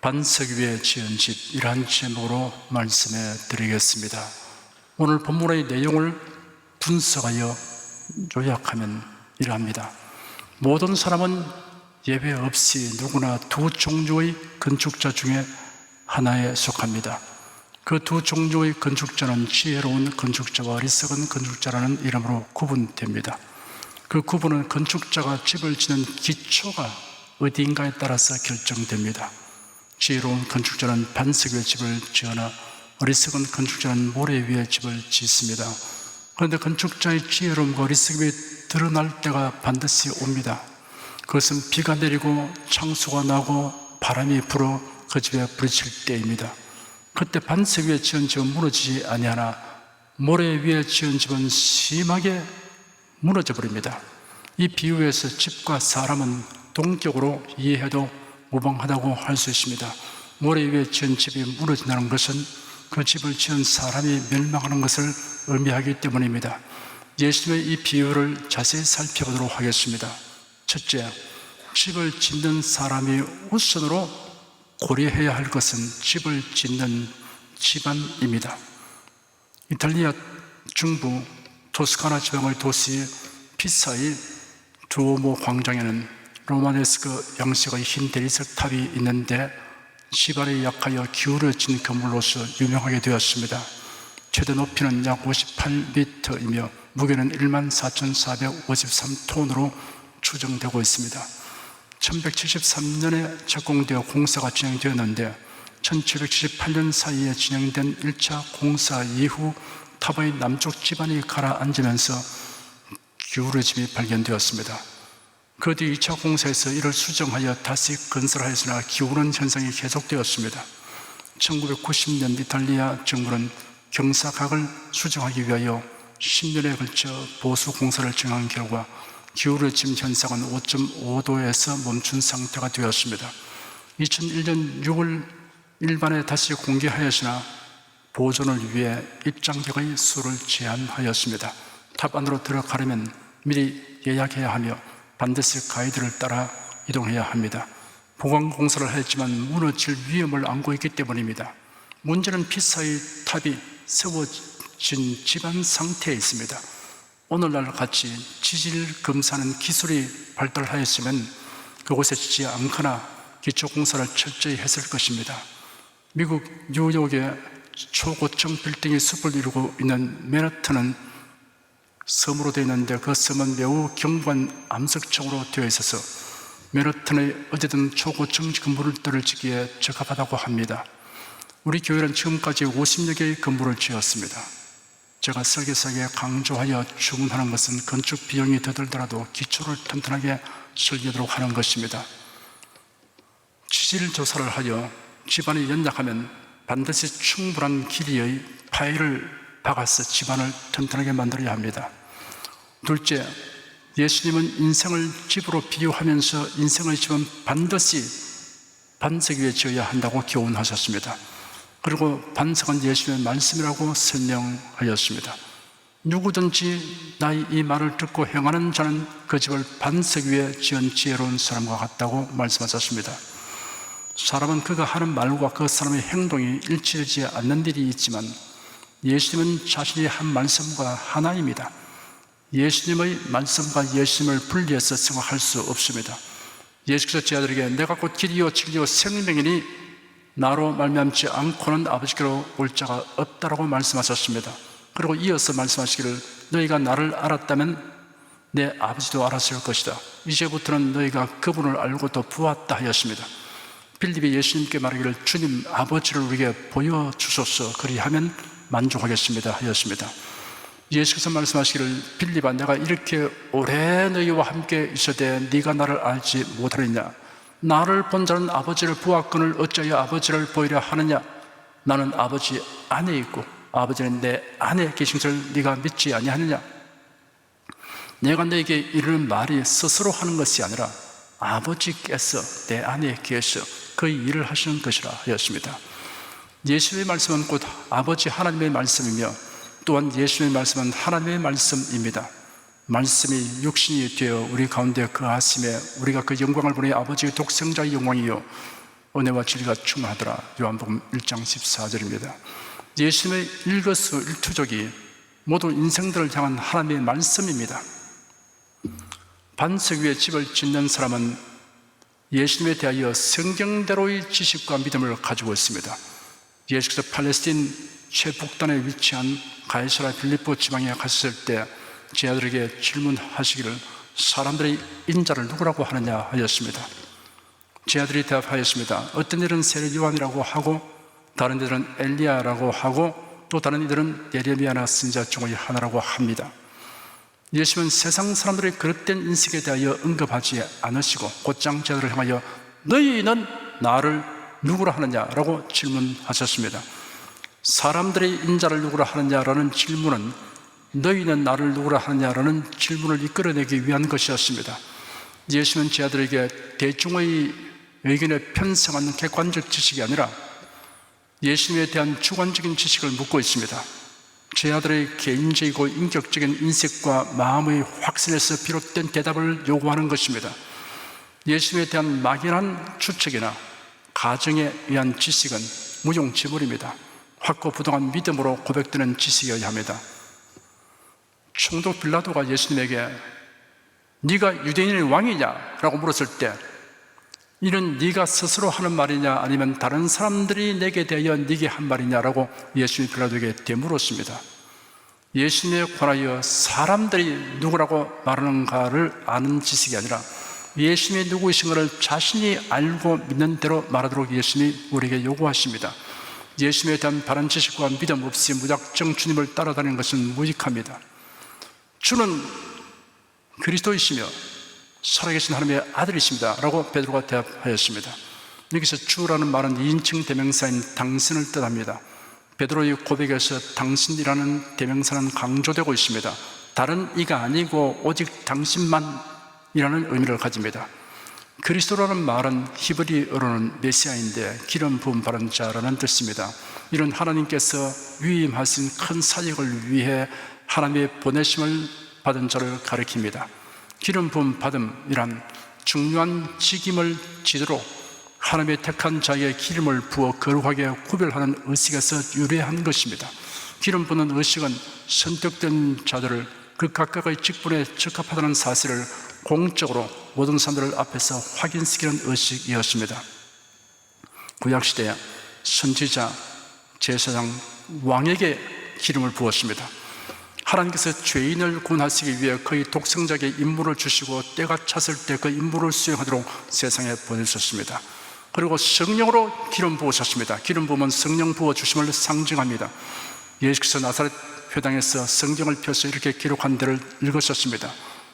반석 위에 지은 집, 이러한 제목으로 말씀해 드리겠습니다. 오늘 본문의 내용을 분석하여 요약하면 이러합니다. 모든 사람은 예외 없이 누구나 두 종류의 건축자 중에 하나에 속합니다. 그 두 종류의 건축자는 지혜로운 건축자와 어리석은 건축자라는 이름으로 구분됩니다. 그 구분은 건축자가 집을 짓는 기초가 어디인가에 따라서 결정됩니다. 지혜로운 건축자는 반석 위에 집을 지으나 어리석은 건축자는 모래 위에 집을 짓습니다. 그런데 건축자의 지혜로움과 어리석음이 드러날 때가 반드시 옵니다. 그것은 비가 내리고 창수가 나고 바람이 불어 그 집에 부딪힐 때입니다. 그때 반석 위에 지은 집은 무너지지 아니하나 모래 위에 지은 집은 심하게 무너져 버립니다. 이 비유에서 집과 사람은 동격으로 이해해도 무방하다고 할 수 있습니다. 모래 위에 지은 집이 무너진다는 것은 그 집을 지은 사람이 멸망하는 것을 의미하기 때문입니다. 예수님의 이 비유를 자세히 살펴보도록 하겠습니다. 첫째, 집을 짓는 사람이 우선으로 고려해야 할 것은 집을 짓는 집안입니다. 이탈리아 중부 토스카나 지방의 도시 피사의 두오모 광장에는 로마네스크 양식의 흰 대리석 탑이 있는데 집안에 약하여 기울어진 건물로서 유명하게 되었습니다. 최대 높이는 약 58m이며 무게는 14,453톤으로 추정되고 있습니다. 1173년에 착공되어 공사가 진행되었는데 1778년 사이에 진행된 1차 공사 이후 탑의 남쪽 지반이 가라앉으면서 기울어짐이 발견되었습니다. 그 뒤 2차 공사에서 이를 수정하여 다시 건설하였으나 기울은 현상이 계속되었습니다. 1990년 이탈리아 정부는 경사각을 수정하기 위하여 10년에 걸쳐 보수 공사를 진행한 결과 기울어짐 현상은 5.5도에서 멈춘 상태가 되었습니다. 2001년 6월 일반에 다시 공개하였으나 보존을 위해 입장객의 수를 제한하였습니다. 탑 안으로 들어가려면 미리 예약해야 하며 반드시 가이드를 따라 이동해야 합니다. 보강 공사를 했지만 무너질 위험을 안고 있기 때문입니다. 문제는 피사의 탑이 세워진 집안 상태에 있습니다. 오늘날 같이 지질 검사하는 기술이 발달하였으면 그곳에 짓지 않거나 기초 공사를 철저히 했을 것입니다. 미국 뉴욕의 초고층 빌딩이 숲을 이루고 있는 맨하튼은 섬으로 되어 있는데 그 섬은 매우 경관 암석층으로 되어 있어서 맨하튼의 어디든 초고층 건물들을 짓기에 적합하다고 합니다. 우리 교회는 지금까지 50여 개의 건물을 지었습니다. 제가 설계사에게 강조하여 주문하는 것은 건축 비용이 더 들더라도 기초를 튼튼하게 설계하도록 하는 것입니다. 지질 조사를 하여 집안이 연약하면 반드시 충분한 길이의 파일을 박아서 집안을 튼튼하게 만들어야 합니다. 둘째, 예수님은 인생을 집으로 비유하면서 인생의 집은 반드시 반석 위에 지어야 한다고 교훈하셨습니다. 그리고 반석은 예수님의 말씀이라고 설명하였습니다. 누구든지 나의 이 말을 듣고 행하는 자는 그 집을 반석 위에 지은 지혜로운 사람과 같다고 말씀하셨습니다. 사람은 그가 하는 말과 그 사람의 행동이 일치하지 않는 일이 있지만 예수님은 자신이 한 말씀과 하나입니다. 예수님의 말씀과 예수님을 분리해서 생각할 수 없습니다. 예수께서 제 아들에게 내가 곧 길이요 진리요 생명이니 나로 말미암지 않고는 아버지께로 올 자가 없다라고 말씀하셨습니다. 그리고 이어서 말씀하시기를 너희가 나를 알았다면 내 아버지도 알았을 것이다. 이제부터는 너희가 그분을 알고 또 보았다 하였습니다. 빌립이 예수님께 말하기를 주님 아버지를 우리에게 보여주소서 그리하면 만족하겠습니다 하였습니다. 예수께서 말씀하시기를 빌립아 내가 이렇게 오래 너희와 함께 있어도 네가 나를 알지 못하느냐 나를 본 자는 아버지를 보았거늘 어찌하여 아버지를 보이려 하느냐 나는 아버지 안에 있고 아버지는 내 안에 계신 것을 네가 믿지 아니하느냐 내가 너에게 이르는 말이 스스로 하는 것이 아니라 아버지께서 내 안에 계셔 그 일을 하시는 것이라 하였습니다. 예수의 말씀은 곧 아버지 하나님의 말씀이며 또한 예수의 말씀은 하나님의 말씀입니다. 말씀이 육신이 되어 우리 가운데 거하심에 우리가 그 영광을 보니 아버지의 독생자의 영광이요 은혜와 진리가 충만하더라. 요한복음 1장 14절입니다. 예수님의 일거수일투족이 모두 인생들을 향한 하나님의 말씀입니다. 반석 위에 집을 짓는 사람은 예수님에 대하여 성경대로의 지식과 믿음을 가지고 있습니다. 예수께서 팔레스틴 최북단에 위치한 가이사라 빌립보 지방에 갔을 때 제 아들에게 질문하시기를 사람들이 인자를 누구라고 하느냐 하였습니다. 제 아들이 대답하였습니다. 어떤 이들은 세례 요한이라고 하고 다른 이들은 엘리야라고 하고 또 다른 이들은 예레미야나 선지자 중의 하나라고 합니다. 예수님은 세상 사람들의 그릇된 인식에 대하여 언급하지 않으시고 곧장 제 아들을 향하여 너희는 나를 누구라 하느냐라고 질문하셨습니다. 사람들이 인자를 누구라 하느냐라는 질문은 너희는 나를 누구라 하느냐라는 질문을 이끌어내기 위한 것이었습니다. 예수님은 제 아들에게 대중의 의견에 편성하는 객관적 지식이 아니라 예수님에 대한 주관적인 지식을 묻고 있습니다. 제 아들의 개인적이고 인격적인 인식과 마음의 확신에서 비롯된 대답을 요구하는 것입니다. 예수님에 대한 막연한 추측이나 가정에 의한 지식은 무용지물입니다. 확고부동한 믿음으로 고백되는 지식이어야 합니다. 총독 빌라도가 예수님에게 네가 유대인의 왕이냐? 라고 물었을 때 이는 네가 스스로 하는 말이냐 아니면 다른 사람들이 내게 대하여 네게 한 말이냐라고 예수님이 빌라도에게 되물었습니다. 예수님에 관하여 사람들이 누구라고 말하는가를 아는 지식이 아니라 예수님이 누구이신 것을 자신이 알고 믿는 대로 말하도록 예수님이 우리에게 요구하십니다. 예수님에 대한 바른 지식과 믿음 없이 무작정 주님을 따라다니는 것은 무익합니다. 주는 그리스도이시며 살아계신 하나님의 아들이십니다 라고 베드로가 대답하였습니다. 여기서 주라는 말은 2인칭 대명사인 당신을 뜻합니다. 베드로의 고백에서 당신이라는 대명사는 강조되고 있습니다. 다른 이가 아니고 오직 당신만이라는 의미를 가집니다. 그리스도라는 말은 히브리어로는 메시아인데 기름 부음 받은 자라는 뜻입니다. 이런 하나님께서 위임하신 큰 사역을 위해 하나님의 보내심을 받은 자를 가리킵니다. 기름 부음 받음이란 중요한 직임을 지도로 하나님의 택한 자에게 기름을 부어 거룩하게 구별하는 의식에서 유래한 것입니다. 기름 부는 의식은 선택된 자들을 그 각각의 직분에 적합하다는 사실을 공적으로 모든 사람들 앞에서 확인시키는 의식이었습니다. 구약시대에 선지자, 제사장, 왕에게 기름을 부었습니다. 하나님께서 죄인을 구원하시기 위해 그의 독생자에게 임무를 주시고 때가 찼을 때 그 임무를 수행하도록 세상에 보내셨습니다. 그리고 성령으로 기름 부으셨습니다. 기름 부으면 성령 부어주심을 상징합니다. 예수께서 나사렛 회당에서 성경을 펴서 이렇게 기록한 데를 읽으셨습니다.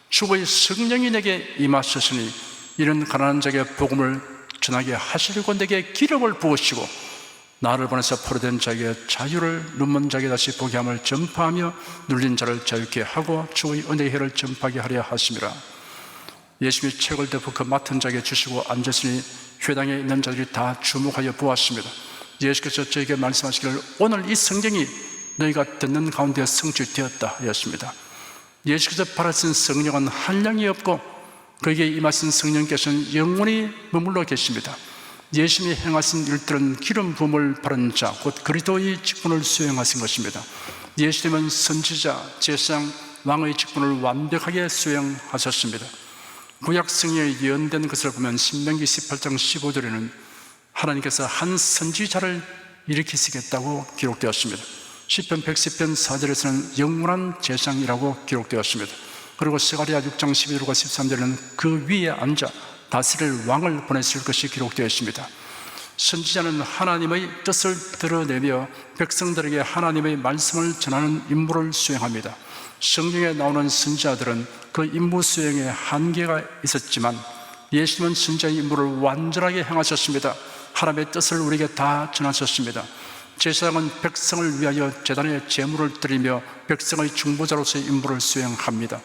주의 성령이 내게 임하셨으니 이런 가난한 자에게 복음을 전하게 하시려고 내게 기름을 부으시고 나를 보내서 포로된 자에게 자유를, 눈먼 자에게 다시 보게 함을 전파하며 눌린 자를 자유케 하고 주의 은혜의 해를 전파하게 하려 하심이라. 예수님이 책을 덮어 그 맡은 자에게 주시고 앉으시니 회당에 있는 자들이 다 주목하여 보았습니다. 예수께서 저에게 말씀하시기를 오늘 이 성경이 너희가 듣는 가운데 성취되었다 하였습니다. 예수께서 바라신 성령은 한량이 없고 그에게 임하신 성령께서는 영원히 머물러 계십니다. 예수님이 행하신 일들은 기름 부음을 받은 자, 곧 그리스도의 직분을 수행하신 것입니다. 예수님은 선지자, 제사장, 왕의 직분을 완벽하게 수행하셨습니다. 구약 성경에 예언된 것을 보면 신명기 18장 15절에는 하나님께서 한 선지자를 일으키시겠다고 기록되었습니다. 시편 110편 4절에서는 영원한 제사장이라고 기록되었습니다. 그리고 스가랴 6장 12절과 13절에는 그 위에 앉아 다스릴 왕을 보냈을 것이 기록되어 있습니다. 선지자는 하나님의 뜻을 드러내며 백성들에게 하나님의 말씀을 전하는 임무를 수행합니다. 성경에 나오는 선지자들은 그 임무 수행에 한계가 있었지만 예수님은 선지자의 임무를 완전하게 행하셨습니다. 하나님의 뜻을 우리에게 다 전하셨습니다. 제사장은 백성을 위하여 제단에 제물을 드리며 백성의 중보자로서의 임무를 수행합니다.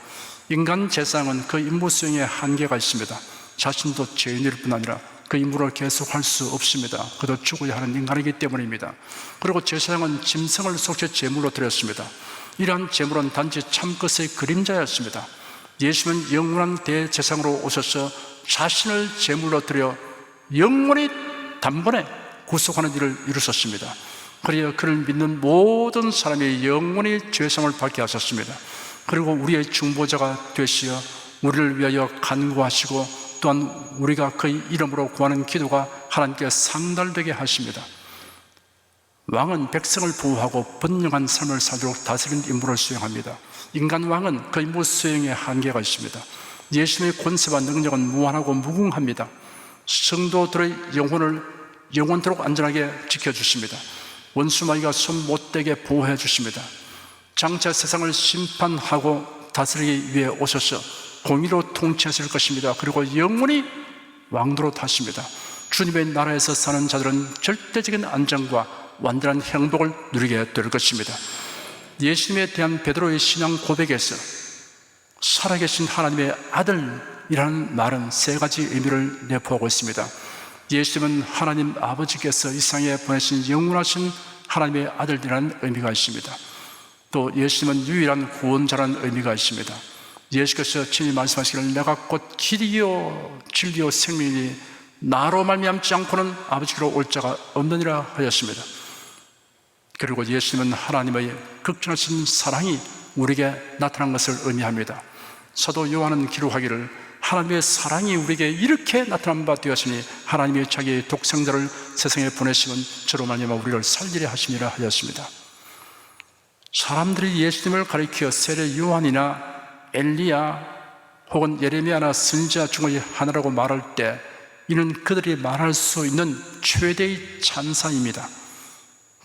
인간 제사장은 그 임무 수행에 한계가 있습니다. 자신도 죄인일 뿐 아니라 그 임무를 계속할 수 없습니다. 그도 죽어야 하는 인간이기 때문입니다. 그리고 제사장은 짐승을 속죄 제물로 드렸습니다. 이러한 제물은 단지 참것의 그림자였습니다. 예수님은 영원한 대제사장으로 오셔서 자신을 제물로 드려 영원히 단번에 구속하는 일을 이루셨습니다. 그리하여 그를 믿는 모든 사람이 영원히 죄사함을 받게 하셨습니다. 그리고 우리의 중보자가 되시어 우리를 위하여 간구하시고 또한 우리가 그의 이름으로 구하는 기도가 하나님께 상달되게 하십니다. 왕은 백성을 보호하고 번영한 삶을 살도록 다스리는 임무를 수행합니다. 인간 왕은 그 임무 수행에 한계가 있습니다. 예수님의 권세와 능력은 무한하고 무궁합니다. 성도들의 영혼을 영원토록 안전하게 지켜주십니다. 원수마귀가 손 못대게 보호해 주십니다. 장차 세상을 심판하고 다스리기 위해 오셔서 공의로 통치하실 것입니다. 그리고 영원히 왕도로 타십니다. 주님의 나라에서 사는 자들은 절대적인 안정과 완전한 행복을 누리게 될 것입니다. 예수님에 대한 베드로의 신앙 고백에서 살아계신 하나님의 아들이라는 말은 세 가지 의미를 내포하고 있습니다. 예수님은 하나님 아버지께서 이 세상에 보내신 영원하신 하나님의 아들이라는 의미가 있습니다. 또 예수님은 유일한 구원자라는 의미가 있습니다. 예수께서 친히 말씀하시기를 내가 곧 길이요 진리요 생명이니 나로 말미암지 않고는 아버지께로 올 자가 없느니라 하였습니다. 그리고 예수님은 하나님의 극진하신 사랑이 우리에게 나타난 것을 의미합니다. 사도 요한은 기록하기를 하나님의 사랑이 우리에게 이렇게 나타난 바 되었으니 하나님이 자기의 독생자를 세상에 보내시면 저로 말미암아 우리를 살리려 하심이라 하였습니다. 사람들이 예수님을 가리켜 세례 요한이나 엘리야 혹은 예레미야나 선지자 중의 하나라고 말할 때 이는 그들이 말할 수 있는 최대의 찬사입니다.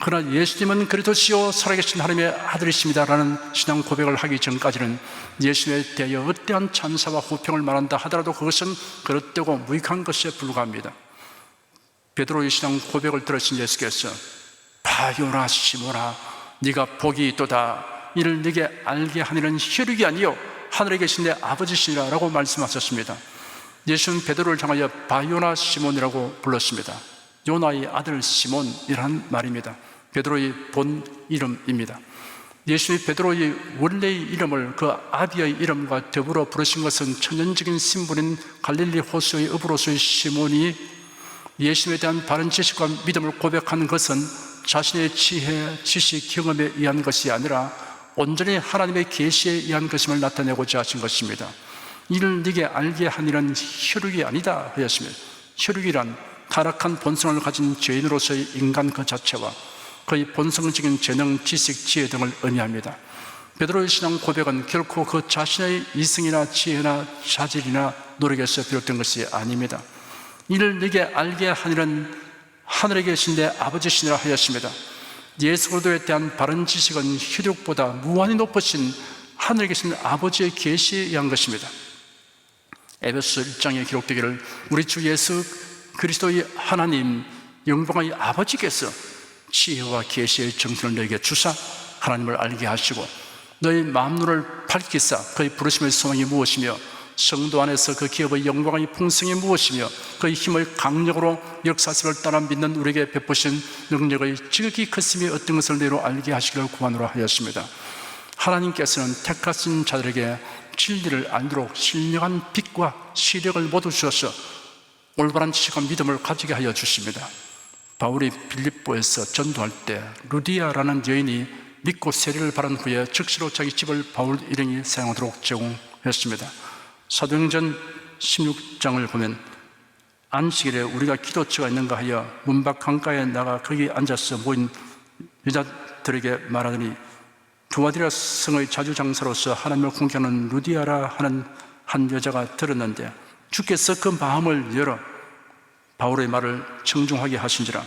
그러나 예수님은 그리스도시요 살아계신 하나님의 아들이십니다라는 신앙 고백을 하기 전까지는 예수님에 대하여 어떠한 찬사와 호평을 말한다 하더라도 그것은 그릇되고 무익한 것에 불과합니다. 베드로의 신앙 고백을 들으신 예수께서 바요나 시모나 네가 복이 있도다 이를 네게 알게 하니는 혈육이 아니요 하늘에 계신 내 아버지시니라 라고 말씀하셨습니다. 예수는 베드로를 향하여 바요나 시몬이라고 불렀습니다. 요나의 아들 시몬이라는 말입니다. 베드로의 본 이름입니다. 예수님이 베드로의 원래의 이름을 그 아비의 이름과 더불어 부르신 것은 천연적인 신분인 갈릴리 호수의 어부로서의 시몬이 예수님에 대한 바른 지식과 믿음을 고백한 것은 자신의 지혜, 지식, 경험에 의한 것이 아니라 온전히 하나님의 계시에 의한 것임을 나타내고자 하신 것입니다. 이를 네게 알게 하니는 혈육이 아니다 하였습니다. 혈육이란 타락한 본성을 가진 죄인으로서의 인간 그 자체와 그의 본성적인 재능, 지식, 지혜 등을 의미합니다. 베드로의 신앙 고백은 결코 그 자신의 이성이나 지혜나 자질이나 노력에서 비롯된 것이 아닙니다. 이를 네게 알게 하니는 하늘에 계신 내 아버지시니라 하였습니다. 예수 그리스도에 대한 바른 지식은 혈육보다 무한히 높으신 하늘에 계신 아버지의 계시에 의한 것입니다. 에베소 1장에 기록되기를 우리 주 예수 그리스도의 하나님 영광의 아버지께서 지혜와 계시의 정신을 너에게 주사 하나님을 알게 하시고 너희 마음눈을 밝히사 그의 부르심의 소망이 무엇이며 성도 안에서 그 기업의 영광의 풍성이 무엇이며 그의 힘의 강력으로 역사심을 따라 믿는 우리에게 베푸신 능력의 지극히 크심이 어떤 것을 너희로 알게 하시기를 구하노라 하였습니다. 하나님께서는 택하신 자들에게 진리를 알도록 신령한 빛과 시력을 모두 주셔서 올바른 지식과 믿음을 가지게 하여 주십니다. 바울이 빌립보에서 전도할 때 루디아라는 여인이 믿고 세례를 받은 후에 즉시로 자기 집을 바울 일행이 사용하도록 제공했습니다. 사도행전 16장을 보면 안식일에 우리가 기도처가 있는가 하여 문 밖 강가에 나가 거기 앉아서 모인 여자들에게 말하더니 두아디라 성의 자주장사로서 하나님을 공경하는 루디아라 하는 한 여자가 들었는데 주께서 그 마음을 열어 바울의 말을 청중하게 하신지라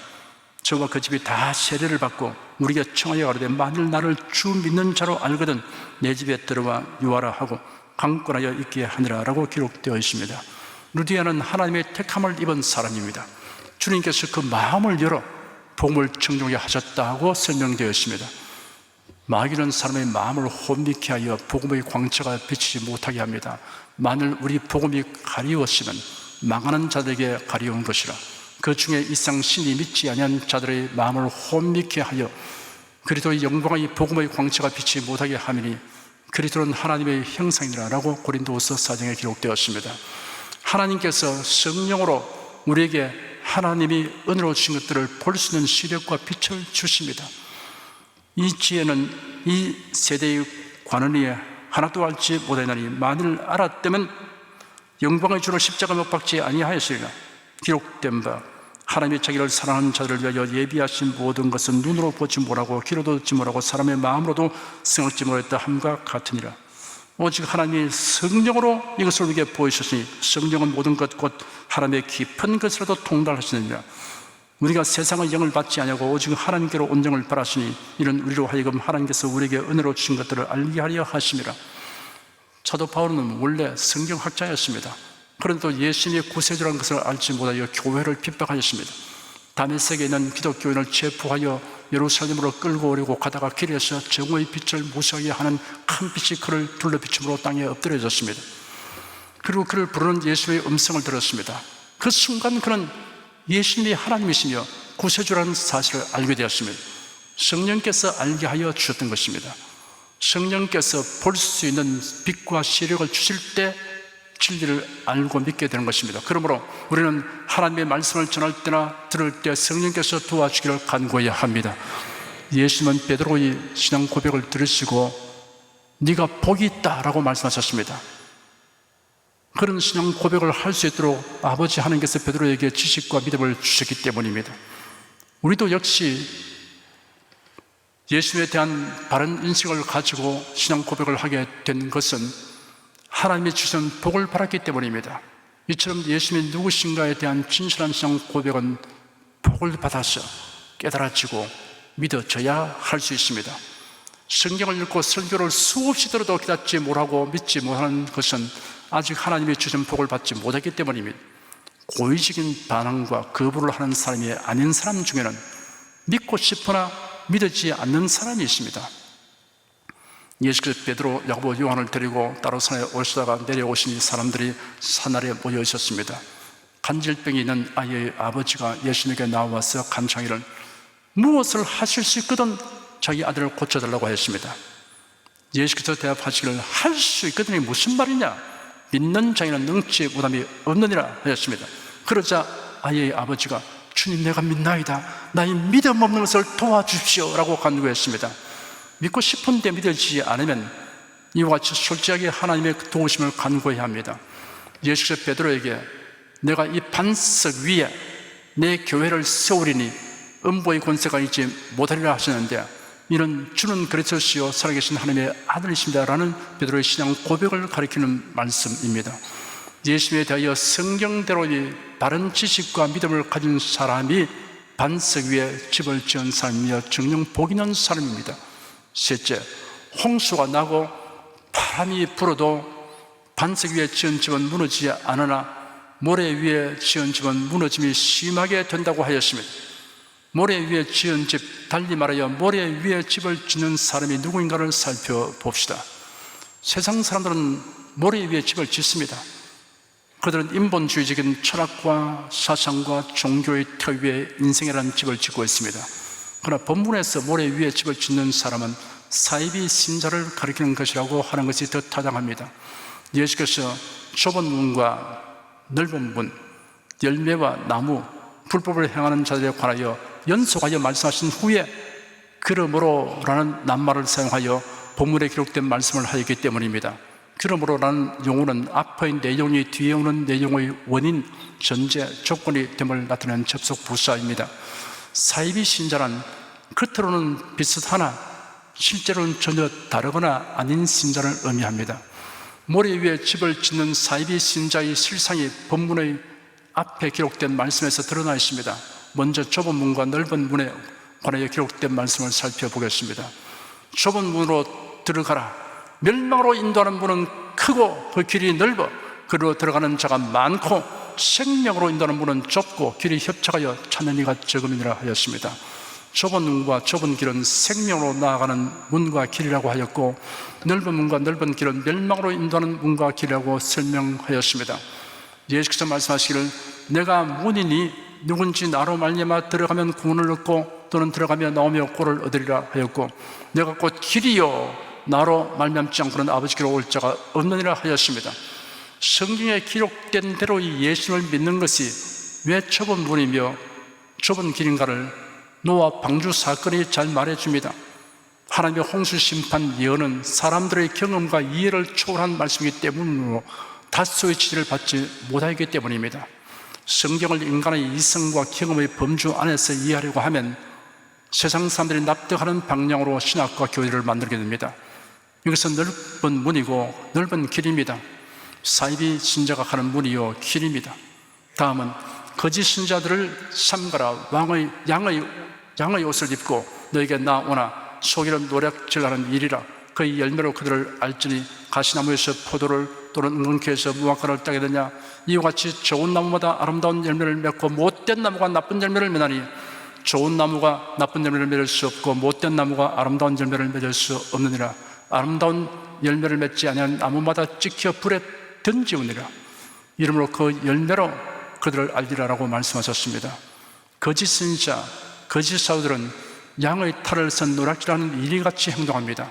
저와 그 집이 다 세례를 받고 우리에게 청하여 가로되 만일 나를 주 믿는 자로 알거든 내 집에 들어와 유하라 하고 강권하여 있게 하니라 라고 기록되어 있습니다. 루디아는 하나님의 택함을 입은 사람입니다. 주님께서 그 마음을 열어 복음을 청중하게 하셨다고 설명되어 있습니다. 마귀는 사람의 마음을 혼미케 하여 복음의 광채가 비치지 못하게 합니다. 만일 우리 복음이 가리웠으면 망하는 자들에게 가리운 것이라 그 중에 이상 신이 믿지 아니한 자들의 마음을 혼미케 하여 그리스도의 영광의 복음의 광채가 비치지 못하게 하미니 그리스도는 하나님의 형상이라 라고 고린도후서 4장에 기록되었습니다. 하나님께서 성령으로 우리에게 하나님이 은혜로 주신 것들을 볼 수 있는 시력과 빛을 주십니다. 이 지혜는 이 세대의 관원이 하나도 알지 못하나니 만일 알았다면 영광의 주로 십자가 못 박지 아니하였으리라. 기록된 바 하나님이 자기를 사랑하는 자들을 위하여 예비하신 모든 것은 눈으로 보지 못하고 귀로도 듣지 못하고 사람의 마음으로도 생각지 못했다 함과 같으니라. 오직 하나님이 성령으로 이것을 우리에게 보이셨으니 성령은 모든 것 곧 하나님의 깊은 것이라도 통달하시느니라. 우리가 세상의 영을 받지 아니하고 오직 하나님께로 온 영을 받았으니 이는 우리로 하여금 하나님께서 우리에게 은혜로 주신 것들을 알게 하려 하심이라. 사도 바울은 원래 성경학자였습니다. 그런데도 예수님의 구세주라는 것을 알지 못하여 교회를 핍박하였습니다. 다메섹에 있는 기독교인을 체포하여 예루살렘으로 끌고 오려고 가다가 길에서 정오의 빛을 무시하게 하는 큰 빛이 그를 둘러 비춤으로 땅에 엎드려졌습니다. 그리고 그를 부르는 예수의 음성을 들었습니다. 그 순간 그는 예수님이 하나님이시며 구세주라는 사실을 알게 되었습니다. 성령께서 알게 하여 주셨던 것입니다. 성령께서 볼 수 있는 빛과 시력을 주실 때 진리를 알고 믿게 되는 것입니다. 그러므로 우리는 하나님의 말씀을 전할 때나 들을 때 성령께서 도와주기를 간구해야 합니다. 예수님은 베드로의 신앙 고백을 들으시고 네가 복이 있다라고 말씀하셨습니다. 그런 신앙 고백을 할 수 있도록 아버지 하나님께서 베드로에게 지식과 믿음을 주셨기 때문입니다. 우리도 역시 예수님에 대한 바른 인식을 가지고 신앙 고백을 하게 된 것은 하나님이 주신 복을 받았기 때문입니다. 이처럼 예수님이 누구신가에 대한 진실한 신앙 고백은 복을 받아서 깨달아지고 믿어져야 할 수 있습니다. 성경을 읽고 설교를 수없이 들어도 깨닫지 못하고 믿지 못하는 것은 아직 하나님이 주신 복을 받지 못했기 때문입니다. 고의적인 반항과 거부를 하는 사람이 아닌 사람 중에는 믿고 싶으나 믿어지지 않는 사람이 있습니다. 예수께서 베드로, 야고보, 요한을 데리고 따로 산에 오시다가 내려오시니 사람들이 산 아래 모여 있었습니다. 간질병이 있는 아이의 아버지가 예수님에게 나와서 간청이를 무엇을 하실 수 있거든 자기 아들을 고쳐달라고 하였습니다. 예수께서 대답하시기를 할 수 있거든이 무슨 말이냐? 믿는 자에는 능치 못함이 없느니라 하였습니다. 그러자 아이의 아버지가 주님 내가 믿나이다. 나의 믿음 없는 것을 도와주십시오 라고 간구했습니다. 믿고 싶은데 믿어지지 않으면 이와 같이 솔직하게 하나님의 도우심을 간구해야 합니다. 예수께서 베드로에게 내가 이 반석 위에 내 교회를 세우리니 음보의 권세가 있지 못하리라 하시는데 이는 주는 그리스도시요 살아계신 하나님의 아들이십니다 라는 베드로의 신앙 고백을 가리키는 말씀입니다. 예수님에 대하여 성경대로의 바른 지식과 믿음을 가진 사람이 반석 위에 집을 지은 사람이며 정녕 복 있는 사람입니다. 셋째, 홍수가 나고 바람이 불어도 반석 위에 지은 집은 무너지지 않으나 모래 위에 지은 집은 무너짐이 심하게 된다고 하였습니다. 모래 위에 지은 집, 달리 말하여 모래 위에 집을 짓는 사람이 누구인가를 살펴봅시다. 세상 사람들은 모래 위에 집을 짓습니다. 그들은 인본주의적인 철학과 사상과 종교의 터 위에 인생이라는 집을 짓고 있습니다. 그러나 본문에서 모래 위에 집을 짓는 사람은 사이비 신자를 가리키는 것이라고 하는 것이 더 타당합니다. 예수께서 좁은 문과 넓은 문, 열매와 나무, 불법을 행하는 자들에 관하여 연속하여 말씀하신 후에 그러므로 라는 낱말을 사용하여 본문에 기록된 말씀을 하였기 때문입니다. 그러므로 라는 용어는 앞의 내용이 뒤에 오는 내용의 원인, 전제, 조건이 됨을 나타내는 접속 부사입니다. 사이비 신자란 겉으로는 비슷하나 실제로는 전혀 다르거나 아닌 신자를 의미합니다. 모래 위에 집을 짓는 사이비 신자의 실상이 본문의 앞에 기록된 말씀에서 드러나 있습니다. 먼저 좁은 문과 넓은 문에 관하여 기록된 말씀을 살펴보겠습니다. 좁은 문으로 들어가라. 멸망으로 인도하는 문은 크고 그 길이 넓어 그리로 들어가는 자가 많고 생명으로 인도하는 문은 좁고 길이 협착하여 찾는 이가 적음이라 하였습니다. 좁은 문과 좁은 길은 생명으로 나아가는 문과 길이라고 하였고 넓은 문과 넓은 길은 멸망으로 인도하는 문과 길이라고 설명하였습니다. 예수께서 말씀하시기를 내가 문이니 누군지 나로 말미암아 들어가면 구원을 얻고 또는 들어가며 나오며 꼴을 얻으리라 하였고 내가 곧 길이요 나로 말미암지 않고는 아버지께로 올 자가 없느니라 하였습니다. 성경에 기록된 대로 이 예수를 믿는 것이 왜 좁은 문이며 좁은 길인가를 노아 방주 사건이 잘 말해줍니다. 하나님의 홍수 심판 예언은 사람들의 경험과 이해를 초월한 말씀이기 때문으로 다소의 지지를 받지 못하기 때문입니다. 성경을 인간의 이성과 경험의 범주 안에서 이해하려고 하면 세상 사람들이 납득하는 방향으로 신학과 교리를 만들게 됩니다. 여기서 넓은 문이고 넓은 길입니다. 사이비 신자가 가는 문이요 길입니다. 다음은 거짓 신자들을 삼가라. 양의 옷을 입고 너에게 나오나 속이는 노략질하는 일이라. 그의 열매로 그들을 알지니 가시나무에서 포도를 또는 은근키에서 무화과를 따게 되냐. 이와 같이 좋은 나무마다 아름다운 열매를 맺고 못된 나무가 나쁜 열매를 맺나니 좋은 나무가 나쁜 열매를 맺을 수 없고 못된 나무가 아름다운 열매를 맺을 수 없느니라. 아름다운 열매를 맺지 아니한 나무마다 찍혀 불에 던지우니라. 이러므로 그 열매로 그들을 알리라라고 말씀하셨습니다. 거짓 선지자, 거짓 사도들은 양의 탈을 쓴 노략질하는 이리같이 행동합니다.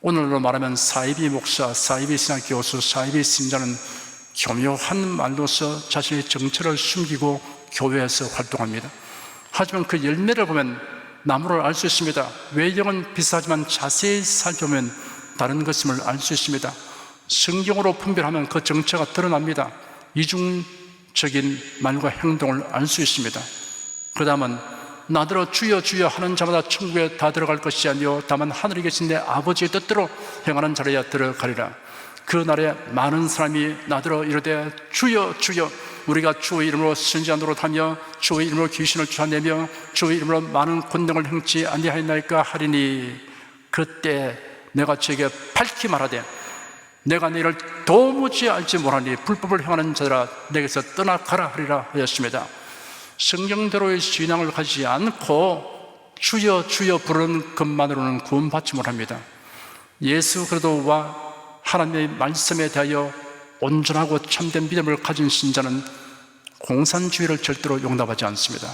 오늘로 말하면 사이비 목사, 사이비 신학 교수, 사이비 신자는 교묘한 말로서 자신의 정체를 숨기고 교회에서 활동합니다. 하지만 그 열매를 보면 나무를 알 수 있습니다. 외형은 비슷하지만 자세히 살펴보면 다른 것임을 알 수 있습니다. 성경으로 분별하면 그 정체가 드러납니다. 이중적인 말과 행동을 알 수 있습니다. 그 다음은 나더러 주여 주여 하는 자마다 천국에 다 들어갈 것이 아니요 다만 하늘에 계신 내 아버지의 뜻대로 행하는 자라야 들어가리라. 그 날에 많은 사람이 나더러 이르되 주여 주여 우리가 주의 이름으로 선지자 노릇하며 주의 이름으로 귀신을 쫓아내며 주의 이름으로 많은 권능을 행치 아니하였나이까 하리니 그때 내가 저에게 밝히 말하되 내가 너희를 도무지 알지 못하니 불법을 행하는 자들아 내게서 떠나가라 하리라 하였습니다. 성경대로의 신앙을 가지지 않고 주여 주여 부르는 것만으로는 구원받지 못합니다. 예수 그리스도와 하나님의 말씀에 대하여 온전하고 참된 믿음을 가진 신자는 공산주의를 절대로 용납하지 않습니다.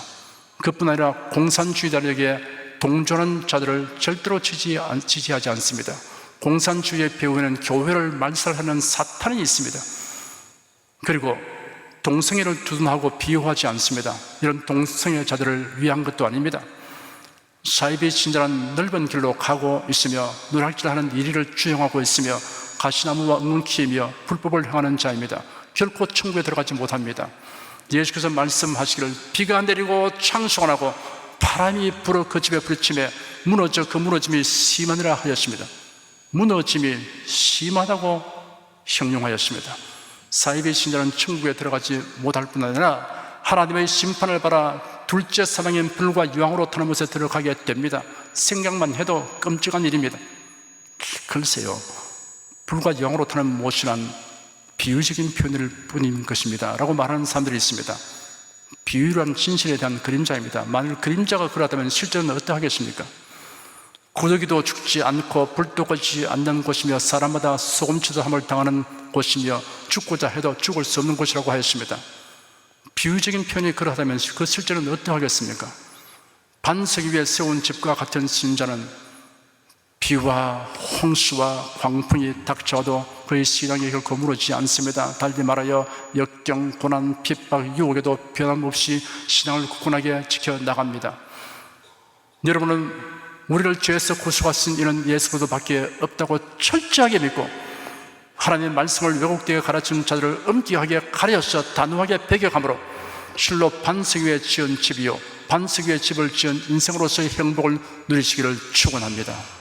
그뿐 아니라 공산주의자들에게 동조하는 자들을 절대로 지지하지 않습니다. 공산주의의 배후에는 교회를 말살하는 사탄이 있습니다. 그리고 동성애를 두둔하고 비호하지 않습니다. 이런 동성애자들을 위한 것도 아닙니다. 사이비 신자는 넓은 길로 가고 있으며 노략질하는 이리를 주행하고 있으며 가시나무와 은근키이며 불법을 행하는 자입니다. 결코 천국에 들어가지 못합니다. 예수께서 말씀하시기를 비가 내리고 창수가 나고 바람이 불어 그 집에 부딪히며 무너져 그 무너짐이 심하니라 하였습니다. 무너짐이 심하다고 형용하였습니다. 사이비 신자는 천국에 들어가지 못할 뿐 아니라 하나님의 심판을 받아 둘째 사망인 불과 유황으로 타는 곳에 들어가게 됩니다. 생각만 해도 끔찍한 일입니다. 글쎄요, 불과 유황으로 타는 못이란 비유적인 표현일 뿐인 것입니다 라고 말하는 사람들이 있습니다. 비유란 진실에 대한 그림자입니다. 만일 그림자가 그러하다면 실제는 어떠하겠습니까? 고더기도 죽지 않고 불도 꺼지지 않는 곳이며 사람마다 소금치도함을 당하는 곳이며 죽고자 해도 죽을 수 없는 곳이라고 하였습니다. 비유적인 표현이 그러하다면 그 실제는 어떠하겠습니까? 반석 위에 세운 집과 같은 신자는 비와 홍수와 광풍이 닥쳐도 그의 신앙이 결코 무너지지 않습니다. 달리 말하여 역경, 고난, 핍박, 유혹에도 변함없이 신앙을 굳건하게 지켜나갑니다. 여러분은 우리를 죄에서 구속하신 이는 예수 그리스도밖에 없다고 철저하게 믿고 하나님의 말씀을 왜곡되게 가르치는 자들을 엄격하게 가려서 단호하게 배격함으로 실로 반석 위에 지은 집이요 반석 위에 집을 지은 인생으로서의 행복을 누리시기를 축원합니다.